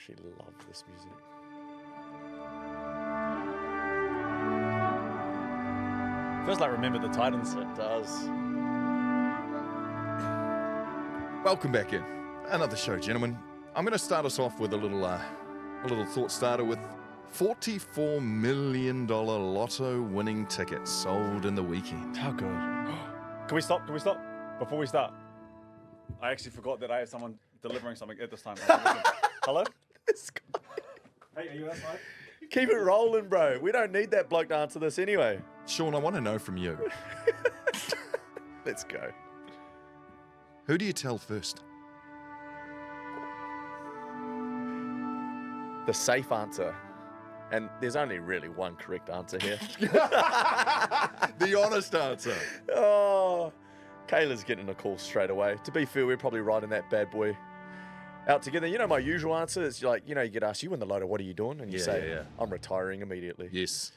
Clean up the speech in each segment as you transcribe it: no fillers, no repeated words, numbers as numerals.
actually love this music. Feels like Remember the Titans. It does. Welcome back in. Another show, gentlemen. I'm going to start us off with a little thought starter with $44 million lotto winning tickets sold in the weekend. How good. Can we stop? Before we start, I actually forgot that I had someone delivering something at this time. Hello? Hey, are you outside? Keep it rolling, bro. We don't need that bloke to answer this anyway. Shaun, I want to know from you. Let's go. Who do you tell first? The safe answer. And there's only really one correct answer here. The honest answer. Oh, Kayla's getting a call straight away. To be fair, we're probably riding that bad boy out together. You know, my usual answer is like, you get asked, you win the lotto, what are you doing? And you say, I'm retiring immediately. Yes.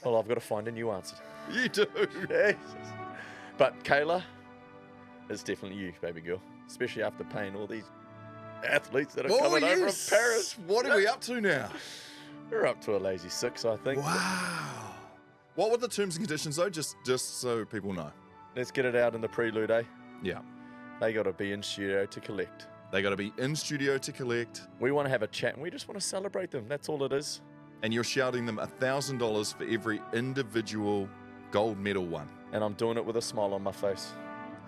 Well, I've got to find a new answer. You do. Jesus. But Kayla, it's definitely you, baby girl. Especially after paying all these athletes that are coming over from Paris. What are we up to now? We're up to a lazy 6, I think. Wow. What were the terms and conditions, though? Just so people know. Let's get it out in the prelude, eh? Yeah. They got to be in studio to collect. They got to be in studio to collect. We want to have a chat, and we just want to celebrate them. That's all it is. And you're shouting them $1,000 for every individual gold medal won. And I'm doing it with a smile on my face.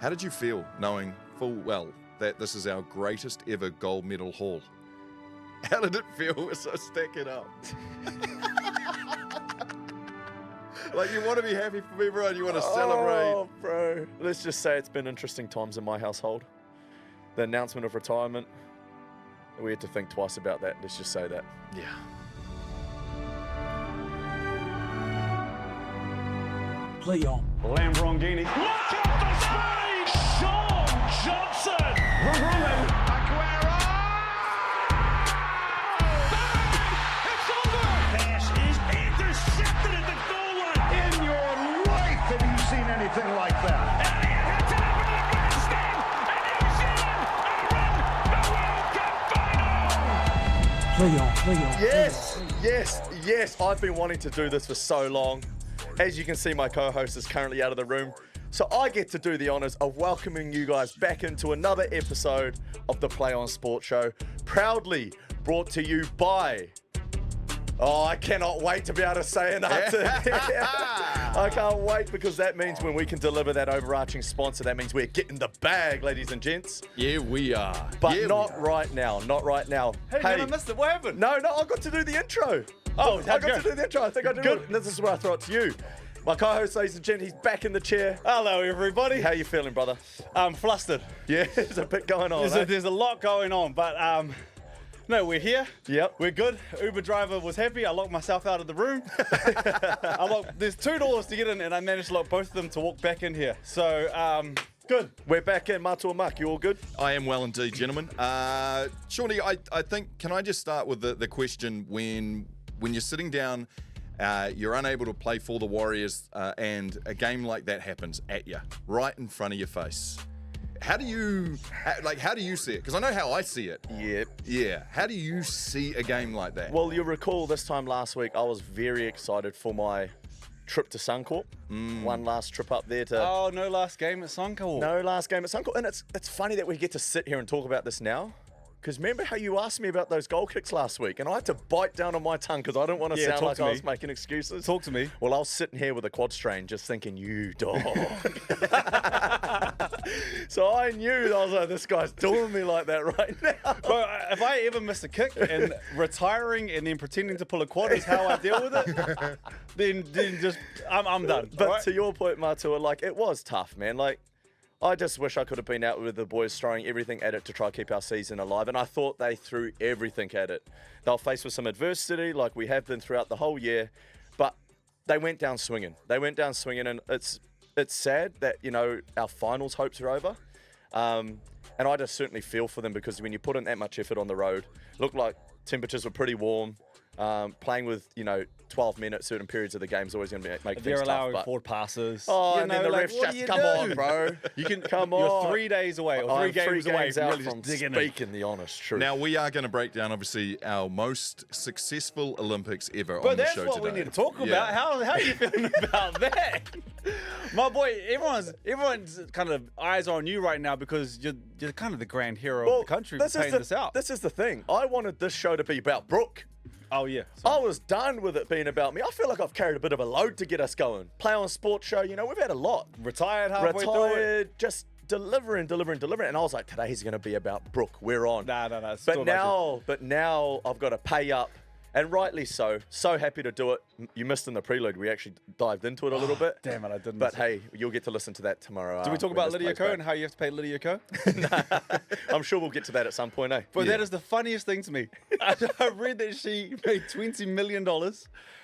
How did you feel knowing full well that this is our greatest ever gold medal haul? How did it feel? We're so stacking up. Like, you want to be happy for everyone. You want to celebrate. Oh, bro. Let's just say it's been interesting times in my household. The announcement of retirement, we had to think twice about that. Let's just say that. Yeah. Play on. Lamborghini. Look out the speed! Shaun Johnson! Ruben Aguero! It's over! Pass is intercepted at the goal line. In your life have you seen anything like that? Elliott hits it over the grandstand, and New Zealand are in the World Cup final! Play on. Yes. I've been wanting to do this for so long. As you can see, my co-host is currently out of the room. So I get to do the honors of welcoming you guys back into another episode of the Play On Sports Show. Proudly brought to you by... Oh, I cannot wait to be able to say an answer. I can't wait, because that means when we can deliver that overarching sponsor, that means we're getting the bag, ladies and gents. Yeah, we are. But not right now. Hey, man, I missed it. What happened? No, I got to do the intro. Oh, I got to do the intro. I think I did good. This is where I throw it to you. My co-host, ladies and gents, he's back in the chair. Hello, everybody. How you feeling, brother? I'm flustered. Yeah, there's a bit going on. There's a lot going on, but no, we're here. Yep. We're good. Uber driver was happy. I locked myself out of the room. There's 2 doors to get in, and I managed to lock both of them to walk back in here. So, good. We're back in. Matua Marc, you all good? I am well indeed, gentlemen. Shawnee, I think, can I just start with the question, when you're sitting down, you're unable to play for the Warriors, and a game like that happens at you, right in front of your face. How do you see it? Because I know how I see it. Yep. Yeah. How do you see a game like that? Well, you'll recall this time last week, I was very excited for my trip to Suncorp. One last trip up there to... Oh, no last game at Suncorp. No last game at Suncorp. And it's funny that we get to sit here and talk about this now. Because remember how you asked me about those goal kicks last week, and I had to bite down on my tongue because I didn't want to sound like I was making excuses. Talk to me. Well, I was sitting here with a quad strain just thinking, you dog. So I knew, I was like, this guy's doing me like that right now. But if I ever miss a kick and retiring and then pretending to pull a quad is how I deal with it, then just, I'm done. But right? to your point, Matua, like, it was tough, man. Like, I just wish I could have been out with the boys throwing everything at it to try to keep our season alive. And I thought they threw everything at it. They were faced with some adversity like we have been throughout the whole year. But they went down swinging. And it's sad that, our finals hopes are over. And I just certainly feel for them, because when you put in that much effort on the road, looked like temperatures were pretty warm. Playing with 12 minutes certain periods of the game is always going to make things They're tough. allowing But, forward passes. oh, You and then know, the like, refs what do just you come do? on, bro. You can Come on. You're 3 days away or 3 I'm games away games from out really from just digging speaking the honest truth. Now, we are going to break down, obviously, our most successful Olympics ever on But the that's show what today. we need to talk about. Yeah. How are you feeling about that? My boy, everyone's kind of eyes are on you right now because you're kind of the grand hero of the country for paying this out. This is the thing. I wanted this show to be about Brook. Oh, yeah. I was done with it being about me. I feel like I've carried a bit of a load to get us going. Play on sports show, we've had a lot. Retired halfway through it. Retired, just delivering. And I was like, today's going to be about Brook. We're on. Nah. It's still about But now I've got to pay up. And rightly so. So happy to do it. You missed in the prelude. We actually dived into it a little bit. Damn it, I didn't. But hey, you'll get to listen to that tomorrow. Do we talk when about this Lydia plays Ko and how you have to pay Lydia Ko? back. I'm sure we'll get to that at some point, eh? But that is the funniest thing to me. I read that she made $20 million. Her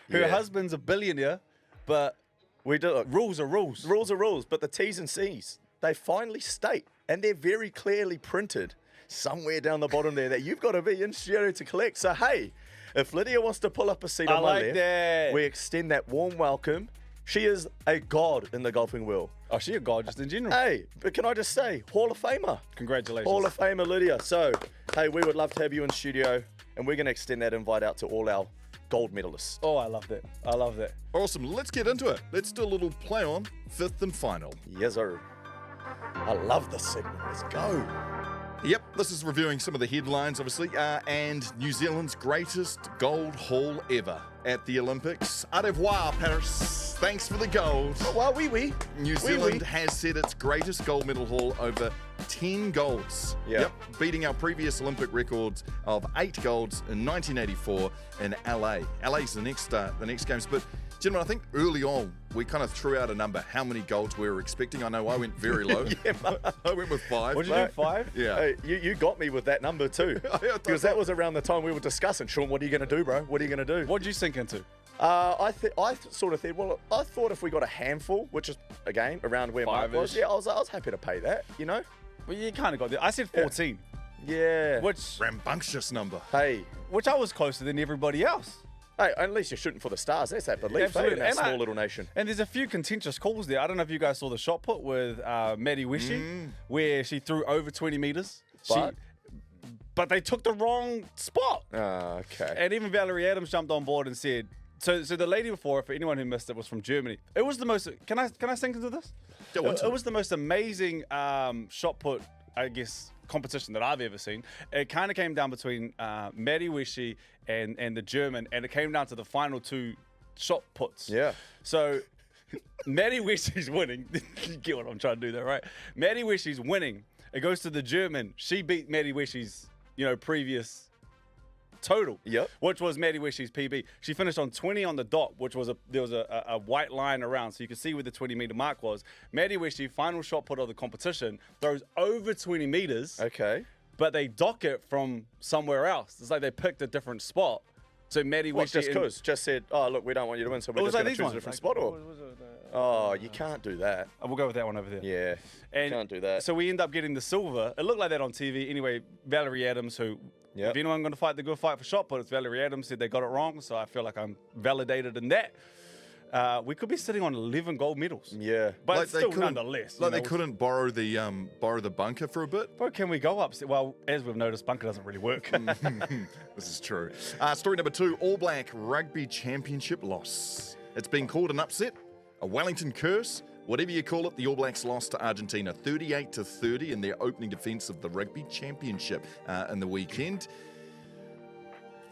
Yeah. husband's a billionaire, but We do. Look, rules are rules. rules are rules, but the T's and C's, they finally state, and they're very clearly printed somewhere down the bottom there that you've got to be in studio to collect. So, hey, if Lydia wants to pull up a seat I on my like left, that. we extend that warm welcome. She is a god in the golfing world. Oh, she a god just in general. Hey, but can I just say, Hall of Famer. Congratulations. Hall of Famer Lydia. So, hey, we would love to have you in studio, and we're going to extend that invite out to all our gold medalists. Oh, I love that. I love that. Awesome. Let's get into it. Let's do a little play on fifth and final. Yes, sir. I love this segment. Let's go. Yep, this is reviewing some of the headlines, obviously, and New Zealand's greatest gold haul ever at the Olympics. Au revoir, Paris. Thanks for the gold. Well, oui. New Zealand has set its greatest gold medal haul over 10 golds. Yeah. Yep, beating our previous Olympic records of 8 golds in 1984 in LA. LA's the next games, but gentlemen, I think early on we kind of threw out a number, how many golds we were expecting. I know I went very low. I went with 5. What'd you do, 5? Yeah. Hey, you got me with that number too. Because that was around the time we were discussing, Shaun, what are you going to do, bro? What are you going to do? What'd you sink into? I sort of said, well, I thought if we got a handful, which is, again, around where Marc was, 5-ish. yeah, I was happy to pay that, Well, you kind of got there. I said 14, Yeah. which Rambunctious number. Hey, I was closer than everybody else. hey, at least you're shooting for the stars. That's that belief, Absolutely. in that And small little nation. And there's a few contentious calls there. I don't know if you guys saw the shot put with Maddie Wishy, where she threw over 20 meters. But they took the wrong spot. Oh, okay. And even Valerie Adams jumped on board and said, so the lady before, for anyone who missed it, was from Germany. It was the most, can I sink into this? Go into It was the most amazing shot put, I guess, competition that I've ever seen. It kind of came down between Maddie Wishy and the German, and it came down to the final 2 shot puts. Yeah. So Maddie Wishy's winning. You get what I'm trying to do there, right? Maddie Wishy's winning. It goes to the German. She beat Maddie Wishy's, previous total. Yep. Which was Maddie Wishy's PB. She finished on 20 on the dot, which was there was a white line around, so you could see where the 20-meter mark was. Maddie Wishy, final shot put of the competition, throws over 20 meters. Okay. But they dock it from somewhere else. It's like they picked a different spot. So Maddie What, Wishy... just because? Just said, oh, look, we don't want you to win, so we're It was just like going to these choose a ones. different Like, spot? Oh, you can't do that. We'll go with that one over there. Yeah. And can't do that. So we end up getting the silver. It looked like that on TV. Anyway, Valerie Adams, who, Yep. if anyone going to fight the good fight for shot put, it's Valerie Adams, said they got it wrong. So I feel like I'm validated in that. We could be sitting on 11 gold medals. Yeah. But Like still, couldn't- nonetheless. Like they couldn't borrow the bunker for a bit. Bro, can we go up? Well, as we've noticed, bunker doesn't really work. This is true. Story number 2, All Black Rugby Championship loss. It's been called an upset, a Wellington curse, whatever you call it. The All Blacks lost to Argentina 38-30 in their opening defence of the Rugby Championship in the weekend.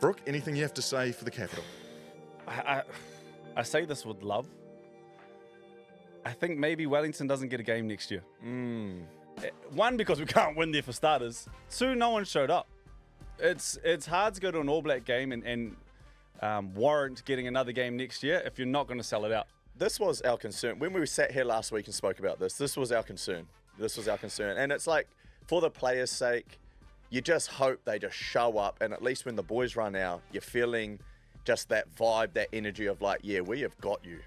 Brooke, anything you have to say for the capital? I say this with love. I think maybe Wellington doesn't get a game next year. One, because we can't win there for starters. 2, no one showed up. It's hard to go to an All Black game and warrant getting another game next year if you're not going to sell it out. This was our concern. When we sat here last week and spoke about this was our concern. And it's like, for the players' sake, you just hope they just show up, and at least when the boys run out, you're feeling just that vibe, that energy of like, yeah, we have got you,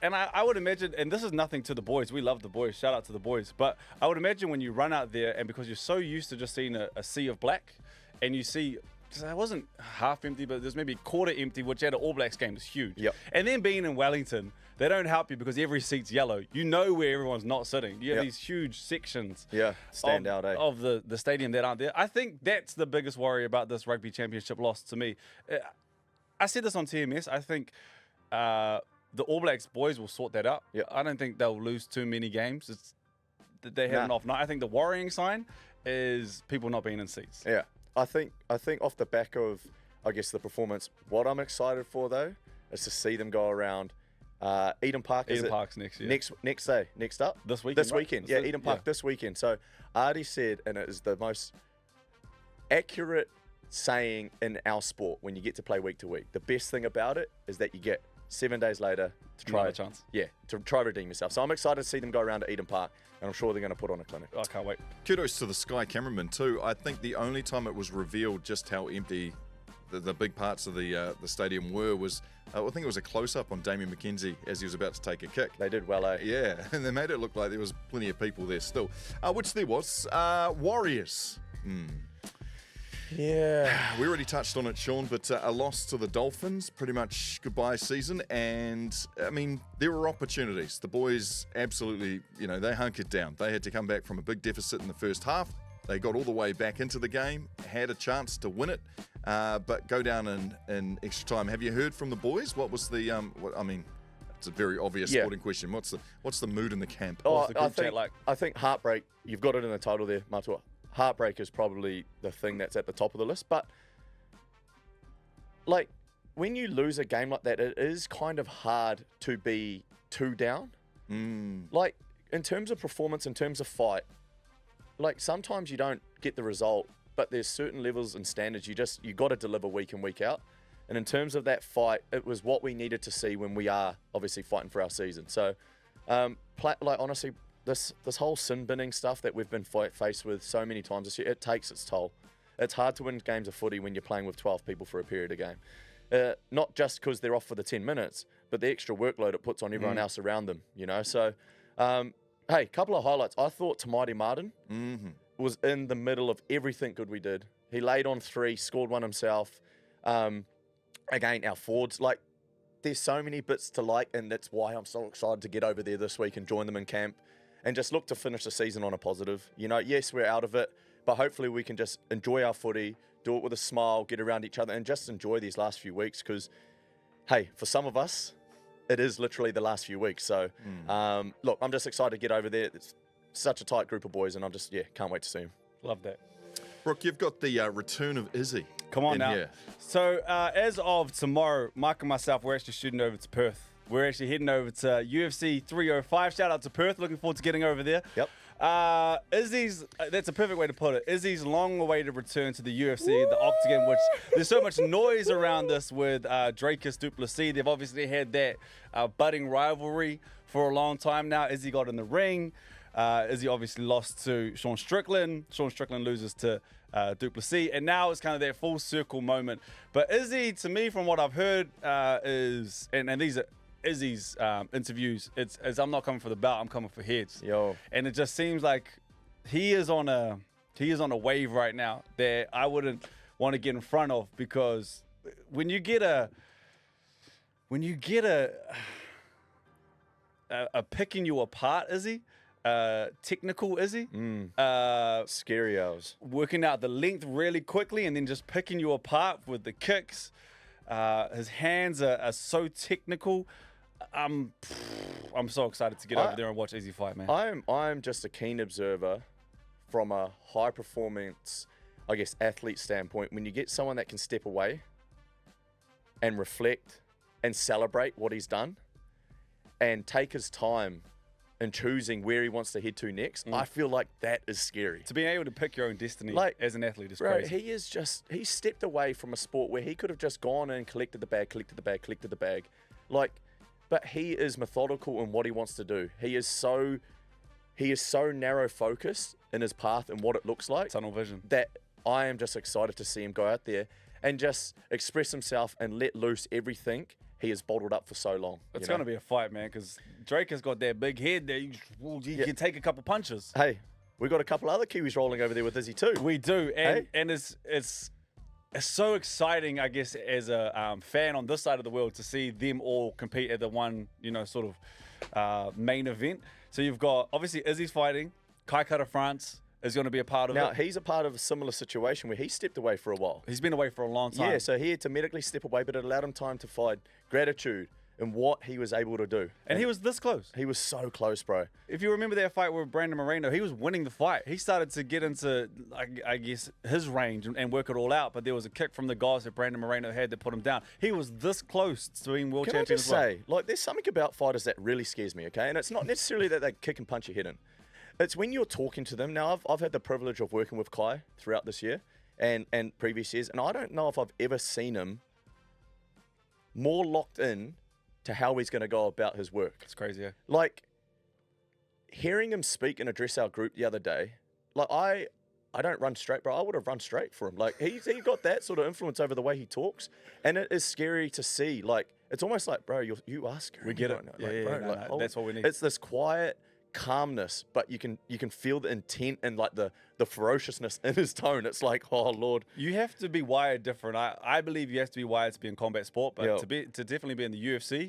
And I would imagine, and this is nothing to the boys, we love the boys, shout out to the boys, but I would imagine when you run out there, and because you're so used to just seeing a sea of black, and you see it wasn't half empty, but there's maybe quarter empty, which at an All Blacks game is huge. Yep. And then being in Wellington, they don't help you because every seat's yellow. You know where everyone's not sitting. You have Yep. these huge sections stand out, eh? of the stadium that aren't there. I think that's the biggest worry about this rugby championship loss to me. I said this on TMS. I think the All Blacks boys will sort that out. Yep. I don't think they'll lose too many games. They have an off night. I think the worrying sign is people not being in seats. Yeah, I think off the back of, I guess, the performance, what I'm excited for though is to see them go around Eden Park. Eden Park's next year. Next day, next up This weekend. This right? weekend, yeah, Eden Park this weekend. So Artie said, and it is the most accurate saying in our sport when you get to play week to week. The best thing about it is that you get 7 days later to try Another chance. Yeah, to try redeem yourself. So I'm excited to see them go around to Eden Park, and I'm sure they're going to put on a clinic. I can't wait. Kudos to the Sky cameraman too. I think the only time it was revealed just how empty the big parts of the stadium was, I think it was a close-up on Damien McKenzie as he was about to take a kick. They did well, eh? Yeah, and they made it look like there was plenty of people there still, which there was. Warriors. Yeah. We already touched on it, Shaun, but a loss to the Dolphins, pretty much goodbye season. And, I mean, there were opportunities. The boys absolutely, they hunkered down. They had to come back from a big deficit in the first half. They got all the way back into the game, had a chance to win it, but go down in extra time. Have you heard from the boys? What was the, it's a very obvious sporting question. What's the mood in the camp? Oh, the group chat like? I think heartbreak, you've got it in the title there, Matua. Heartbreak is probably the thing that's at the top of the list. But, like, when you lose a game like that, it is kind of hard to be too down. Like, in terms of performance, in terms of fight, like, sometimes you don't get the result, but there's certain levels and standards you got to deliver week in, week out. And in terms of that fight, it was what we needed to see when we are obviously fighting for our season. So, honestly, this whole sin binning stuff that we've been faced with so many times this year, it takes its toll. It's hard to win games of footy when you're playing with 12 people for a period of game. Not just because they're off for the 10 minutes, but the extra workload it puts on everyone else around them, So, hey, couple of highlights. I thought Tamati Martin was in the middle of everything good we did. He laid on 3, scored one himself. Again, our forwards, like, there's so many bits to like, and that's why I'm so excited to get over there this week and join them in camp and just look to finish the season on a positive. Yes, we're out of it, but hopefully we can just enjoy our footy, do it with a smile, get around each other, and just enjoy these last few weeks because, hey, for some of us, it is literally the last few weeks. So, look, I'm just excited to get over there. It's such a tight group of boys, and I'm just, can't wait to see them. Love that. Brooke, you've got the return of Izzy. Come on in now. here. So, as of tomorrow, Marc and myself, we're actually shooting over to Perth. We're actually heading over to UFC 305. Shout out to Perth. Looking forward to getting over there. Yep. Izzy's, that's a perfect way to put it. Izzy's long-awaited return to the UFC, the Octagon, which there's so much noise around this with Dracus du Plessis. They've obviously had that budding rivalry for a long time now. Izzy got in the ring. Izzy obviously lost to Shaun Strickland. Shaun Strickland loses to du Plessis. And now it's kind of that full circle moment. But Izzy, to me, from what I've heard, is, and these are Izzy's interviews, it's I'm not coming for the belt, I'm coming for heads. Yo. And it just seems like he is on a wave right now that I wouldn't want to get in front of, because when you get a picking you apart Izzy, technical Izzy, Scary hours. working out the length really quickly and then just picking you apart with the kicks. His hands are so technical. I'm so excited to get over there and watch Izzy fight, man. I'm just a keen observer from a high performance, I guess, athlete standpoint. When you get someone that can step away and reflect and celebrate what he's done and take his time in choosing where he wants to head to next, I feel like that is scary. To be able to pick your own destiny as an athlete is Bro, crazy. he stepped away from a sport where he could have just gone and collected the bag. But he is methodical in what he wants to do. He is so narrow focused in his path and what it looks like. Tunnel vision. That I am just excited to see him go out there and just express himself and let loose everything he has bottled up for so long. It's going to be a fight, man, because Drake has got that big head that you can take a couple punches. Hey, we got a couple other Kiwis rolling over there with Izzy too. We do, and it's it's so exciting, I guess, as a fan on this side of the world to see them all compete at the one, sort of main event. So you've got, obviously, Izzy's fighting. Kai Kara France is going to be a part of Now, it. he's a part of a similar situation where he stepped away for a while. He's been away for a long time. Yeah, so he had to medically step away, but it allowed him time to find gratitude in what he was able to do. And he was this close. He was so close, bro. If you remember that fight with Brandon Moreno, he was winning the fight. He started to get into, I guess, his range and work it all out, but there was a kick from the guys that Brandon Moreno had that put him down. He was this close to being world Can I champion just as well. say, like, there's something about fighters that really scares me, okay? And it's not necessarily that they kick and punch your head in. It's when you're talking to them. Now, I've had the privilege of working with Kai throughout this year and previous years, and I don't know if I've ever seen him more locked in to how he's going to go about his work. It's crazy, yeah. Like, hearing him speak and address our group the other day, like, I don't run straight, bro. I would have run straight for him. Like, he got that sort of influence over the way he talks, and it is scary to see. Like, it's almost like, bro, you are scary. We get it. right now. Yeah, Like, yeah, bro, no, like, no, that's what we need. It's this quiet calmness, but you can feel the intent and like the ferociousnness in his tone. It's like, oh Lord. You have to be wired different. I believe you have to be wired to be in combat sport, but Yeah. to definitely be in the UFC,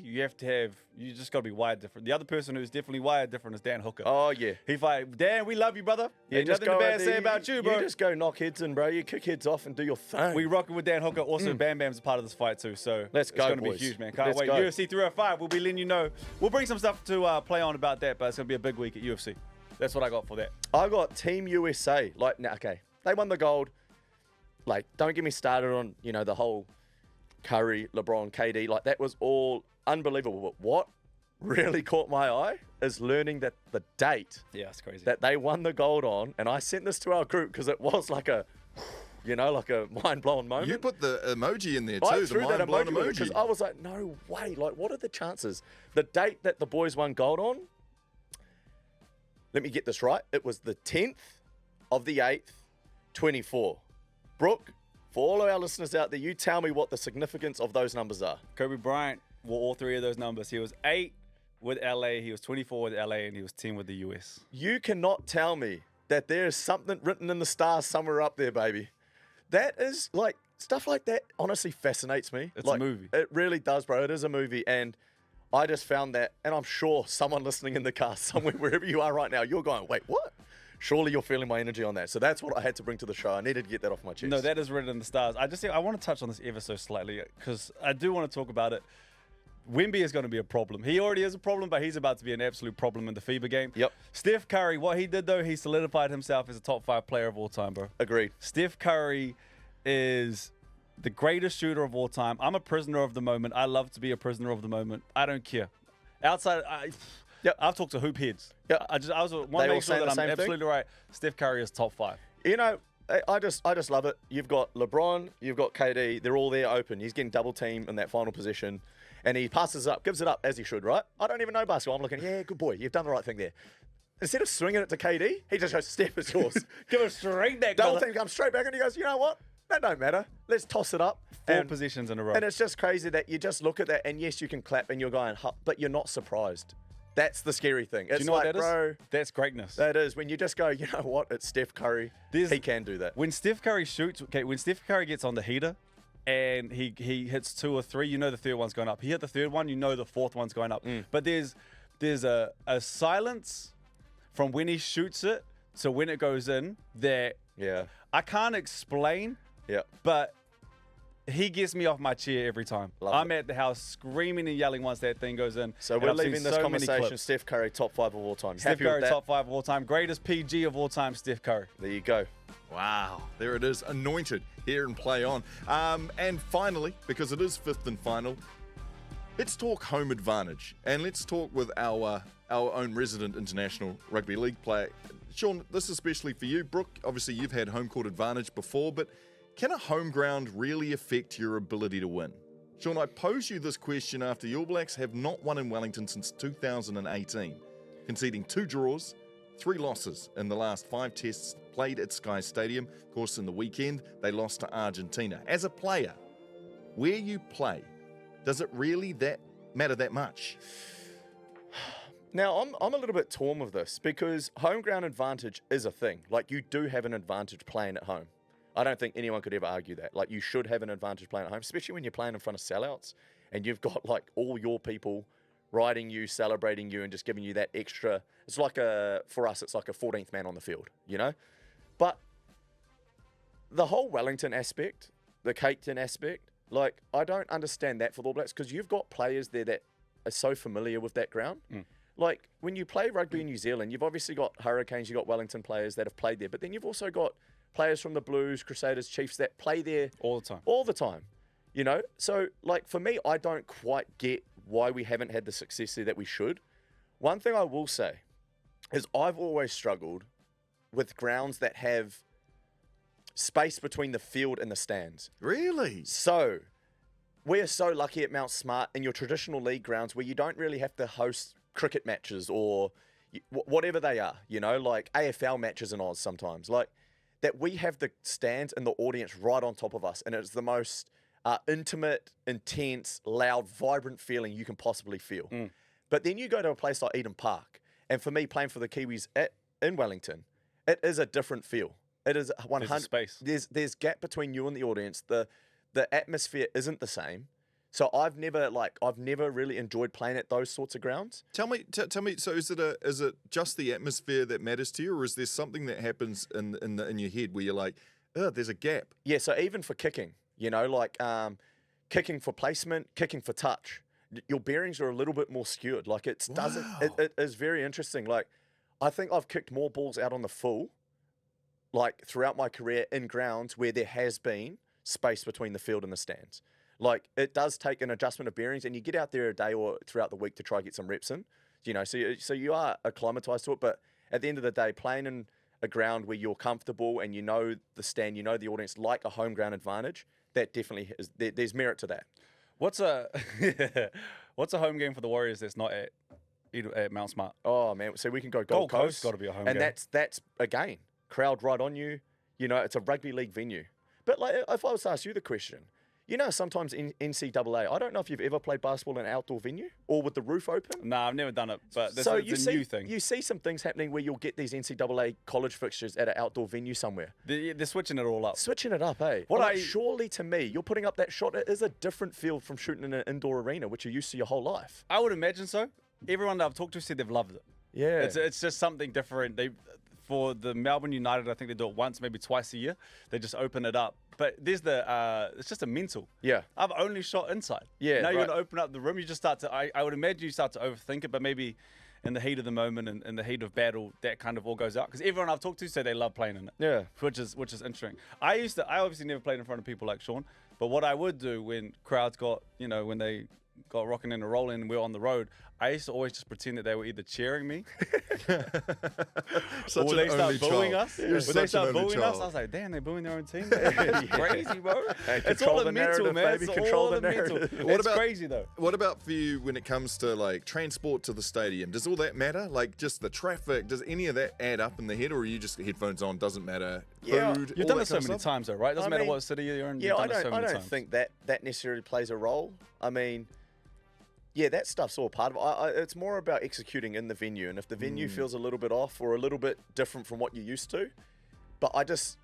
you just got to be wired different. The other person who's definitely wired different is Dan Hooker. Oh yeah. He fight, Dan, we love you, brother. Yeah, Ain't just nothing go bad out to there, say about you, bro. You just go knock heads in, bro. You kick heads off and do your thing. We rocking with Dan Hooker. Also, Bam Bam's a part of this fight too. So Let's it's go, going to be boys. huge, man. Can't Let's wait. go. UFC 305. We'll be letting you know. We'll bring some stuff to play on about that, but it's going to be a big week at UFC. That's what I got for that. I got Team USA. Like, now, okay, they won the gold. Like, don't get me started on, the whole Curry, LeBron, KD. Like, that was all unbelievable. But what really caught my eye is learning that the date Yeah, it's crazy. that they won the gold on, and I sent this to our group because it was like a, like a mind-blowing moment. You put the emoji in there too, I the threw that mind-blown emoji emoji. because I was like, no way. Like, what are the chances? The date that the boys won gold on, let me get this right. It was the 10th of the 8th, 24. Brook, for all of our listeners out there, you tell me what the significance of those numbers are. Kobe Bryant wore all three of those numbers. He was 8 with LA, he was 24 with LA, and he was 10 with the US. You cannot tell me that there is something written in the stars somewhere up there, baby. That is, like, stuff like that honestly fascinates me. It's like, a movie. It really does, bro. It is a movie, and I just found that, and I'm sure someone listening in the car somewhere, wherever you are right now, you're going, wait, what? Surely you're feeling my energy on that. So that's what I had to bring to the show. I needed to get that off my chest. No, that is written in the stars. I want to touch on this ever so slightly because I do want to talk about it. Wemby is going to be a problem. He already is a problem, but he's about to be an absolute problem in the FIBA game. Yep. Steph Curry, what he did though, he solidified himself as a top 5 player of all time, bro. Agreed. Steph Curry is the greatest shooter of all time. I'm a prisoner of the moment. I love to be a prisoner of the moment. I don't care. Outside, I've talked to hoop heads. Yep. I want to They make all sure say that the I'm same thing? absolutely right. Steph Curry is top 5. I just love it. You've got LeBron, you've got KD. They're all there open. He's getting double teamed in that final position. And he passes up, gives it up as he should, right? I don't even know basketball. I'm looking, yeah, good boy. You've done the right thing there. Instead of swinging it to KD, he just goes, Steph, it's yours. Give it straight back. Double brother. team comes straight back and he goes, you know what? That don't matter. Let's toss it up. 4 And- positions in a row. And it's just crazy that you just look at that and yes, you can clap and you're going, huh, but you're not surprised. That's the scary thing. It's Do you know like, what that is? bro, That's greatness. that is when you just go, you know what? It's Steph Curry. He can do that. When Steph Curry shoots, when Steph Curry gets on the heater and he hits 2 or 3, you know the third one's going up. He hit the third one, you know the fourth one's going up. But there's a silence from when he shoots it to when it goes in that Yeah. I can't explain, Yeah. but he gets me off my chair every time. Love I'm it. at the house screaming and yelling once that thing goes in. So And we're I've seen leaving this so many conversation, clips. Steph Curry, top 5 of all time. Steph Happy Curry, with that? top 5 of all time. Greatest PG of all time, Steph Curry. There you go. Wow, there it is, anointed here and play on. And finally, because it is fifth and final, let's talk home advantage. And let's talk with our own resident international rugby league player. Shaun, this is especially for you. Brook, obviously you've had home court advantage before, but can a home ground really affect your ability to win? Shaun, I pose you this question after the All Blacks have not won in Wellington since 2018, conceding 2 draws, 3 losses in the last 5 tests played at Sky Stadium. Of course, in the weekend, they lost to Argentina. As a player, where you play, does it really matter that much? Now, I'm a little bit torn with this because home ground advantage is a thing. Like, you do have an advantage playing at home. I don't think anyone could ever argue that. Like, you should have an advantage playing at home, especially when you're playing in front of sellouts and you've got like all your people riding you, celebrating you, and just giving you that extra. It's like for us, it's like a 14th man on the field, you know? But the whole Wellington aspect, the Cape Town aspect, like, I don't understand that for the All Blacks, because you've got players there that are so familiar with that ground. Like, when you play rugby in New Zealand, you've obviously got Hurricanes, you've got Wellington players that have played there, but then you've also got players from the Blues, Crusaders, Chiefs that play there All the time. all the time, you know? So, like, for me, I don't quite get why we haven't had the success there that we should. One thing I will say is I've always struggled with grounds that have space between the field and the stands. Really? So, we're so lucky at Mount Smart in your traditional league grounds where you don't really have to host cricket matches or whatever they are, you know, like AFL matches in Oz sometimes. Like, that we have the stands and the audience right on top of us, and it's the most intimate, intense, loud, vibrant feeling you can possibly feel. But then you go to a place like Eden Park, and for me, playing for the Kiwis in Wellington, it is a different feel. It is 100. There's a space. There's gap between you and the audience. The atmosphere isn't the same. So I've never really enjoyed playing at those sorts of grounds. Tell me. So is it just the atmosphere that matters to you, or is there something that happens in your head where you're like, oh, there's a gap? Yeah. So even for kicking, you know, like kicking for placement, kicking for touch, your bearings are a little bit more skewed. Like, it is very interesting. Like, I think I've kicked more balls out on the full, like, throughout my career in grounds where there has been space between the field and the stands. Like, it does take an adjustment of bearings, and you get out there a day or throughout the week to try and get some reps in, you know, so you are acclimatized to it. But at the end of the day, playing in a ground where you're comfortable and you know the stand, you know the audience, like a home ground advantage, that definitely is, there's merit to that. What's a home game for the Warriors that's not at Mount Smart? Oh, man, so we can go Gold Coast. Got to be a home and game. that's again, crowd right on you, you know, it's a rugby league venue. But like, if I was to ask you the question, you know, sometimes in NCAA, I don't know if you've ever played basketball in an outdoor venue or with the roof open. Nah, I've never done it, but So it's a new thing. You see some things happening where you'll get these NCAA college fixtures at an outdoor venue somewhere. They're switching it all up. Switching it up, eh? Surely to me, you're putting up that shot. It is a different field from shooting in an indoor arena, which you're used to your whole life. I would imagine so. Everyone that I've talked to said they've loved it. Yeah. It's just something different. For the Melbourne United, I think they do it once, maybe twice a year. They just open it up. But there's it's just a mental. Yeah. I've only shot inside. Yeah, Now you're right. going to open up the room. You just start to, I would imagine you start to overthink it, but maybe in the heat of the moment and in the heat of battle, that kind of all goes out. Because everyone I've talked to say they love playing in it. Yeah. Which is interesting. I obviously never played in front of people like Shaun, but what I would do when crowds got, you know, when they got rocking and rolling and we were on the road, I used to always just pretend that they were either cheering me Such or an they start only booing child. us. You're When they such start an only booing us, child. I was like, damn, they're booing their own team. It's crazy, bro. Hey, It's control all the a mental, narrative, man. baby. It's Control all the a mental. narrative. What It's about- crazy, though. What about for you when it comes to like transport to the stadium? Does all that matter? Like just the traffic? Does any of that add up in the head, or are you just headphones on? Doesn't matter. Yeah. Food. You've all done that it so kind of many stuff? times, though, right? Doesn't I matter mean, what city you're in. Yeah, You've I done it so many don't times. think that necessarily plays a role. I mean, yeah, that stuff's all part of it. It's more about executing in the venue, and if the venue feels a little bit off or a little bit different from what you're used to. But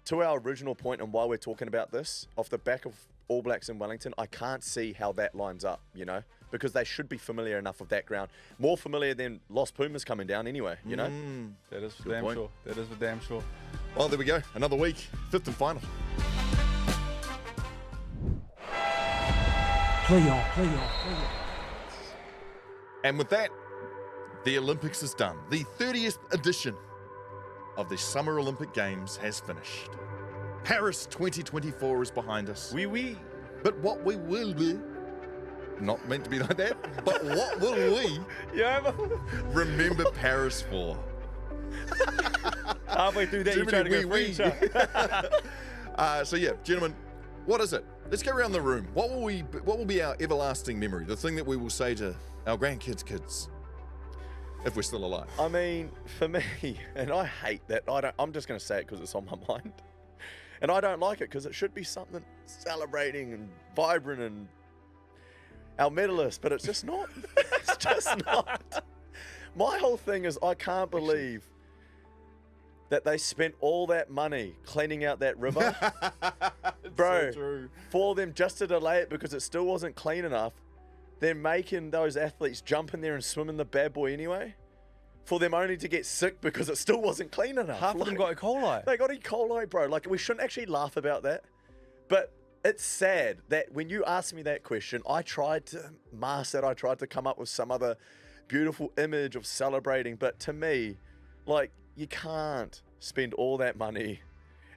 to our original point and why we're talking about this, off the back of All Blacks in Wellington, I can't see how that lines up, you know, because they should be familiar enough of that ground. More familiar than Los Pumas coming down anyway, you know? That is for Good damn point. sure. That is for damn sure. Well, there we go. Another week, fifth and final. Play on. And with that, the Olympics is done. The 30th edition of the Summer Olympic Games has finished. Paris 2024 is behind us. Oui. But what we will be, not meant to be like that, but what will we Yeah, remember Paris for? halfway through that, you're trying to go French. So yeah, gentlemen, what is it? Let's go around the room. What will be our everlasting memory? The thing that we will say to our grandkids' kids, if we're still alive. I mean, for me, and I hate that, I'm just going to say it because it's on my mind. And I don't like it because it should be something celebrating and vibrant and our medalists, but it's just not. It's just not. My whole thing is I can't believe that they spent all that money cleaning out that river. Bro, so true. for them just to delay it because it still wasn't clean enough, they're making those athletes jump in there and swim in the bad boy anyway, for them only to get sick because it still wasn't clean enough. Half of them got E. coli. They got E. coli, bro. Like, we shouldn't actually laugh about that. But it's sad that when you asked me that question, I tried to mask that. I tried to come up with some other beautiful image of celebrating. But to me, like, you can't spend all that money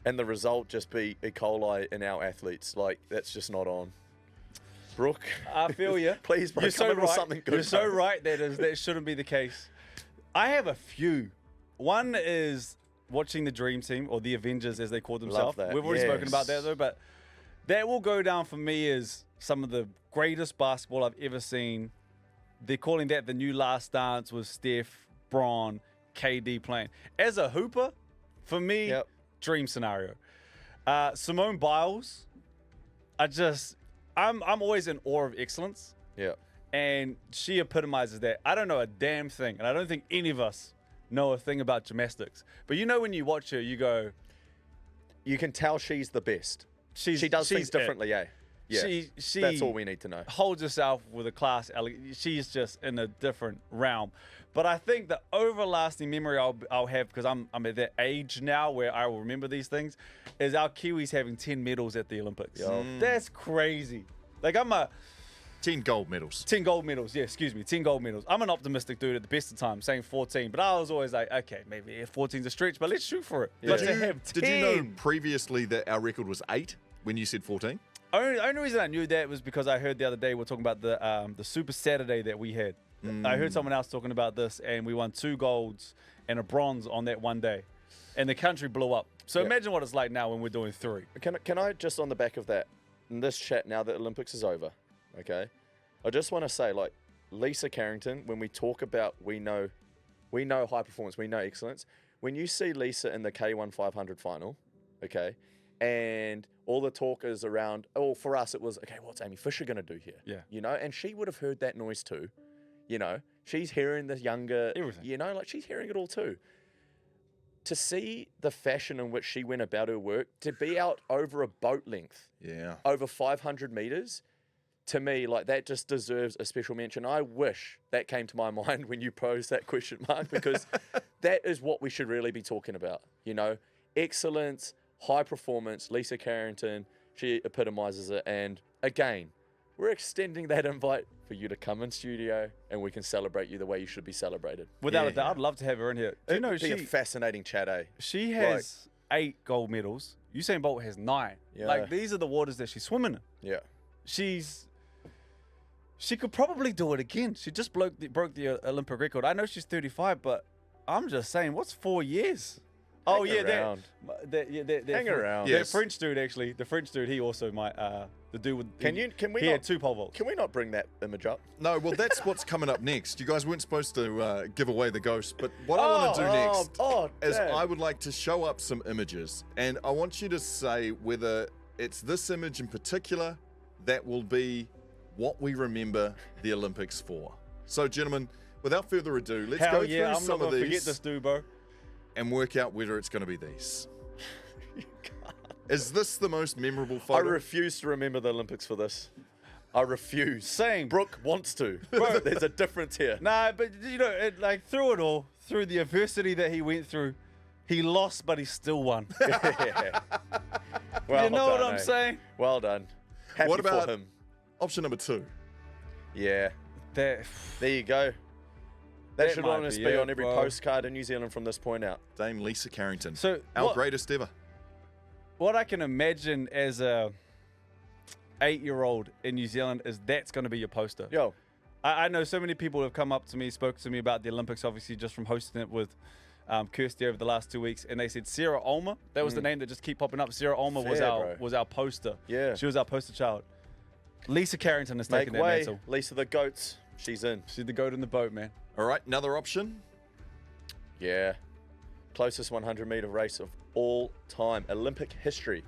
and the result just be E. coli in our athletes. Like, that's just not on. Brook, I feel you. please, bro, You're come so up with right. something good. You're so bro. right. That shouldn't be the case. I have a few. One is watching the Dream Team, or the Avengers as they call themselves. that, We've already spoken about that yes. though, but that will go down for me as some of the greatest basketball I've ever seen. They're calling that the new Last Dance with Steph, Bron, KD playing. As a hooper, for me, Yep. dream scenario. Simone Biles, I'm always in awe of excellence. Yeah. And she epitomizes that. I don't know a damn thing, and I don't think any of us know a thing about gymnastics. But you know, when you watch her, you go, You can tell she's the best. she's She does she's things it. differently, eh? Yeah. She That's all we need to know. holds herself with a class. She's just in a different realm. But I think the everlasting memory I'll have, because I'm at that age now where I will remember these things, is our Kiwis having 10 medals at the Olympics. That's crazy. Like, I'm a 10 gold medals. 10 gold medals. Yeah, excuse me, 10 gold medals. I'm an optimistic dude at the best of times, saying 14. But I was always like, okay, maybe 14's a stretch, but let's shoot for it. But to have 10, Did you know previously that our record was 8 when you said 14? Only reason I knew that was because I heard the other day we're talking about the Super Saturday that we had. I heard someone else talking about this, and we won 2 golds and a bronze on that one day, and the country blew up. So Yeah. imagine what it's like now when we're doing 3. Can I just, on the back of that, in this chat now that Olympics is over, okay, I just want to say, like, Lisa Carrington, when we talk about we know high performance, we know excellence. When you see Lisa in the K1 500 final, okay, and all the talk is around, for us it was, okay, what's Amy Fisher going to do here? Yeah. You know, and she would have heard that noise too. You know, she's hearing the younger, Everything. you know, like, she's hearing it all too. To see the fashion in which she went about her work, to be out over a boat length, Yeah. over 500 meters, to me, like, that just deserves a special mention. I wish that came to my mind when you posed that question, Mark, because that is what we should really be talking about. You know, excellence, high performance. Lisa Carrington, she epitomizes it. And again, we're extending that invite for you to come in studio and we can celebrate you the way you should be celebrated. Without Yeah. a doubt, I'd love to have her in here. Do you know It'd be a she fascinating chat, eh? has 8 gold medals. Usain Bolt has 9. Yeah. Like, these are the waters that she's swimming in. Yeah. She could probably do it again. She just broke the Olympic record. I know she's 35, but I'm just saying, what's 4 years? Oh Hang yeah, around. that Hang around. That Yes. French dude, actually, the French dude, he also might. The dude with Can we he not, had 2 pole vaults. Can we not bring that image up? No, well, that's what's coming up next. You guys weren't supposed to give away the ghost, but what I want to do next is damn. I would like to show up some images, and I want you to say whether it's this image in particular that will be what we remember the Olympics for. So, gentlemen, without further ado, let's Hell go yeah, through I'm some not of gonna forget these this dude, bro. and work out whether it's going to be these. Is this the most memorable I photo? refuse to remember the Olympics for this. I refuse. Same. Brook wants to. There's a difference here. Nah, but you know, through it all, through the adversity that he went through, he lost, but he still won. Yeah. Well You know what done, I'm eh? saying? Well done. Happy What about for him? option number 2? Yeah. That There you go. That That should might honestly be be it, on every bro. postcard in New Zealand from this point out. Dame Lisa Carrington. So our what- greatest ever. what I can imagine as a 8-year-old in New Zealand is that's going to be your poster. Yo. I know so many people have come up to me, spoke to me about the Olympics, obviously just from hosting it with Kirsty over the last 2 weeks, and they said Sarah Ulmer. That was the name that just keep popping up. Sarah Ulmer Fair, bro. was our poster. Yeah. She was our poster child. Lisa Carrington is Make taking that way. mantle. Lisa the Goats. She's in. She's the goat in the boat, man. All right, another option. Yeah. Closest 100-meter race of all time. Olympic history.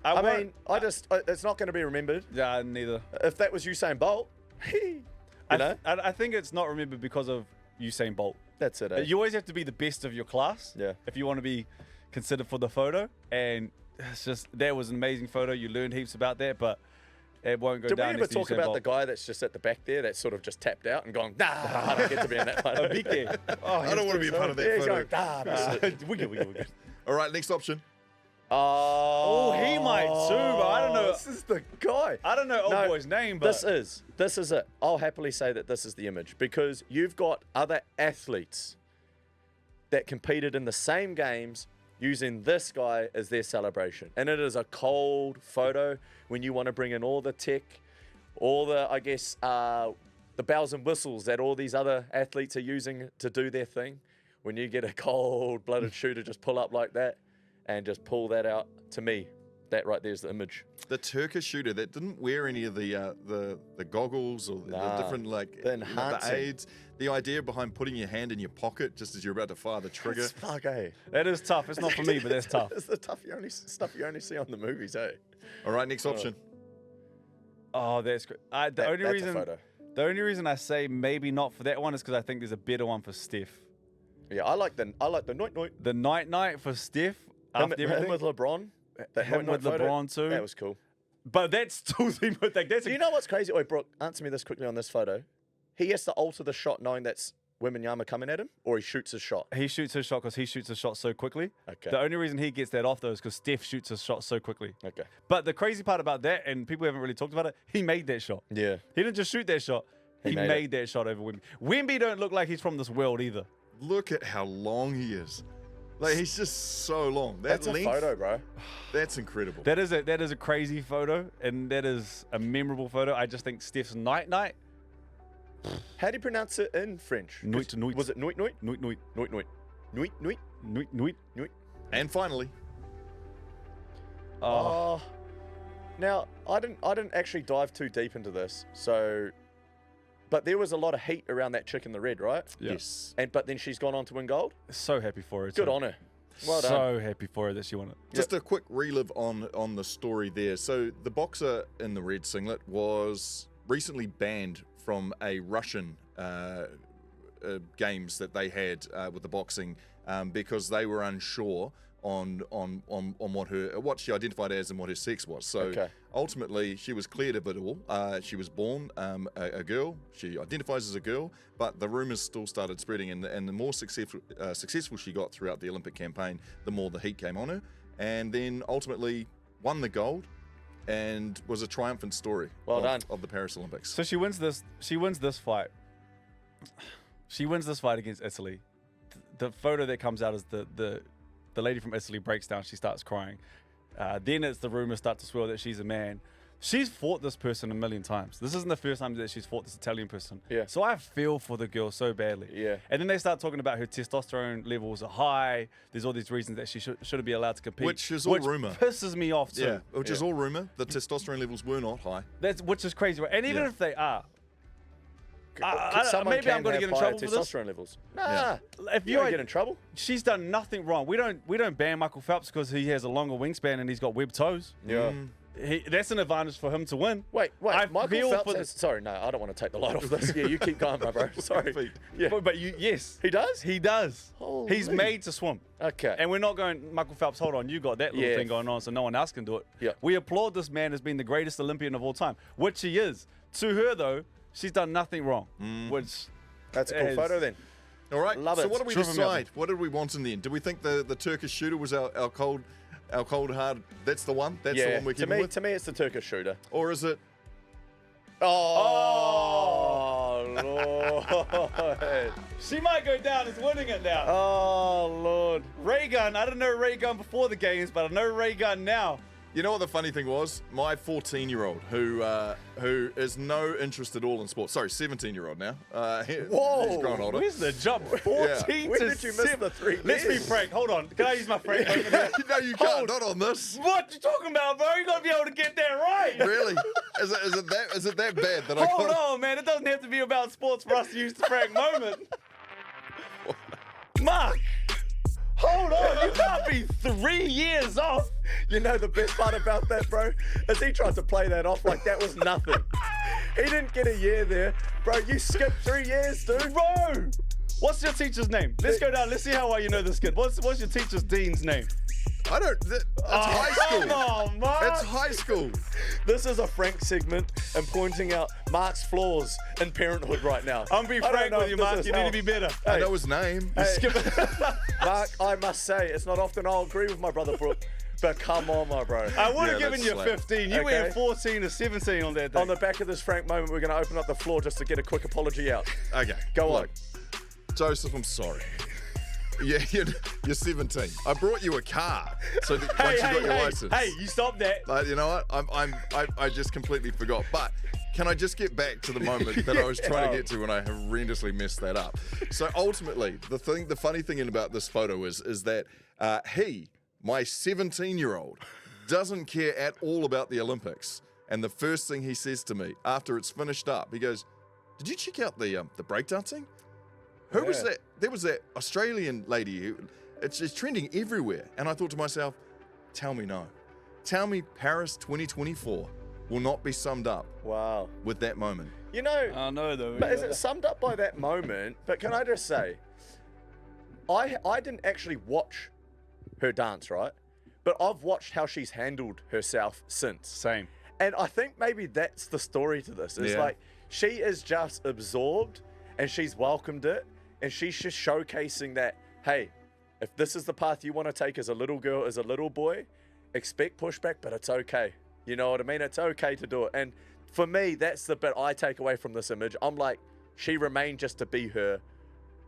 I mean, it's not going to be remembered. Yeah, neither. If that was Usain Bolt, you know? I think it's not remembered because of Usain Bolt. That's it. Eh? You always have to be the best of your class. Yeah. If you want to be considered for the photo, and it's just that was an amazing photo. You learned heaps about that, but it won't go Did we down. ever talk about the guy that's just at the back there that's sort of just tapped out and gone, nah, I don't get to be in that photo. I don't want to be a part of that Yeah, he's photo. going, nah, we good. All right, next option. Oh, he might too, but I don't know. This is the guy. I don't know old No, boy's name, but This is it. I'll happily say that this is the image because you've got other athletes that competed in the same games using this guy as their celebration. And it is a cold photo when you want to bring in all the tech, all the, I guess, the bells and whistles that all these other athletes are using to do their thing. When you get a cold-blooded shooter just pull up like that and just pull that out, to me, that right there's the image. The Turkish shooter that didn't wear any of the goggles or the different the enhancing. the aids. The idea behind putting your hand in your pocket just as you're about to fire the trigger. It's fuck, eh? that is tough. It's not for me, but that's tough. It's the stuff you only see on the movies, eh? All right, next option. Oh, that's great. That's a photo. The only reason I say maybe not for that one is because I think there's a better one for Steph. Yeah, I like the Nuit. The night for Steph. After Him everything. with LeBron. That Him Nuit with photo, LeBron too. That was cool. But that's still that's Do you know what's crazy? Wait, Brook, answer me this quickly on this photo. He has to alter the shot knowing that's Wemby coming at him, or he shoots his shot? he shoots his shot because he shoots his shot so quickly. Okay. The only reason he gets that off though is because Steph shoots his shot so quickly. Okay. But the crazy part about that, and people haven't really talked about it, he made that shot. Yeah. He didn't just shoot that shot. He made made that shot over Wemby. Wemby don't look like he's from this world either. Look at how long he is. Like, he's just so long. That That's length, a photo, bro. that's incredible. That is a crazy photo, and that is a memorable photo. I just think Steph's night. How do you pronounce it in French? Nuit. Was it Nuit? Nuit. And finally, Oh. Now, I didn't actually dive too deep into this, so... But there was a lot of heat around that chick in the red, right? Yeah. yes. But then she's gone on to win gold? So happy for her. Good too. on her. Well done. So happy for her that she won it. Just a quick relive on the story there. So the boxer in the red singlet was recently banned from a Russian games that they had with the boxing because they were unsure on what she identified as and what her sex was. So Okay. ultimately, she was cleared of it all. She was born a girl. She identifies as a girl, but the rumors still started spreading, and the more successful she got throughout the Olympic campaign, the more the heat came on her, and then ultimately won the gold, and was a triumphant story. Well done. Of the Paris Olympics. So she wins this fight. She wins this fight against Italy. The photo that comes out is the lady from Italy breaks down. She starts crying. Then it's the rumors start to swirl that she's a man. She's fought this person a million times. This isn't the first time that she's fought this Italian person. Yeah. So I feel for the girl so badly. Yeah. And then they start talking about her testosterone levels are high. There's all these reasons that she shouldn't be allowed to compete. Which is all rumor. Pisses me off too. Yeah, which is all rumor. The testosterone levels were not high. Which is crazy. Right? And even Yeah. if they are, Someone maybe I'm can going to have get in higher trouble for this. testosterone levels. Nah. If You you don't get in trouble. she's done nothing wrong. We don't ban Michael Phelps because he has a longer wingspan and he's got webbed toes. Yeah. That's an advantage for him to win. Wait. I Michael feel Phelps for has... Sorry, no, I don't want to take the light off this. Yeah, you keep going, my bro. Sorry. Yeah. But yes, He does? he does. Holy. He's made to swim. Okay. And we're not going, Michael Phelps, hold on, you got that little Yeah. thing going on, so no one else can do it. Yeah. We applaud this man as being the greatest Olympian of all time, which he is. To her, though, she's done nothing wrong, which That's a cool is- photo then. All right. Love so it. what did we Driven me up. decide? What did we want in the end? Did we think the Turkish shooter was our cold hard? That's the one. That's the one we're keeping with. To me, it's the Turkish shooter. Or is it? Oh, Lord. she might go down as winning it now. Oh, Lord. RayGun, I didn't know RayGun before the games, but I know RayGun now. You know what the funny thing was? My 14-year-old, who is no interest at all in sports. Sorry, 17-year-old now. Whoa. He's grown older. Where's the jump? 14 When to did you miss 7. the 3 Let's be years? frank. Hold on. Can I use my frank moment here? No, you can't. Not on this. What you talking about, bro? You gotta be able to get that right. Really? Is it that bad that I Hold can't? on, man. It doesn't have to be about sports for us to use the frank moment. Marc, hold on. You can't be 3 years off. You know the best part about that, bro, is he tried to play that off like that was nothing. He didn't get a year there. Bro, you skipped 3 years, dude. Bro, What's your teacher's name? Let's go down. Let's see how well you know this kid. What's your teacher's dean's name? I don't. It's high school. Come on, Marc. It's high school. This is a Frank segment and pointing out Marc's flaws in parenthood right now. I'm being I don't frank know with if you, this Marc. is You need how- to be better. I know his name. Marc, I must say, it's not often I'll agree with my brother Brook, but come on, my bro. I would have Yeah, given that's you slap. 15. You Okay. went 14 to 17 on that day. On the back of this Frank moment, we're going to open up the floor just to get a quick apology out. Okay, Go on. look, Joseph, I'm sorry. Yeah, you're 17. I brought you a car, so that once you got your license. Hey, you stop that. Like, you know what? I just completely forgot. But can I just get back to the moment that I was trying to get to when I horrendously messed that up? So ultimately, the funny thing about this photo is that he, my 17-year-old, doesn't care at all about the Olympics. And the first thing he says to me after it's finished up, he goes, "Did you check out the breakdancing? Who was that? There was that Australian lady who it's trending everywhere." And I thought to myself, tell me no. Tell me Paris 2024 will not be summed up Wow. with that moment. You know, I know, though. but is it summed up by that moment? But can I just say, I didn't actually watch her dance, right? But I've watched how she's handled herself since. Same. And I think maybe that's the story to this. It's Yeah. like she is just absorbed and she's welcomed it. And she's just showcasing that, hey, if this is the path you want to take as a little girl, as a little boy, expect pushback, but it's okay. You know what I mean? It's okay to do it. And for me, that's the bit I take away from this image. I'm like, she remained just to be her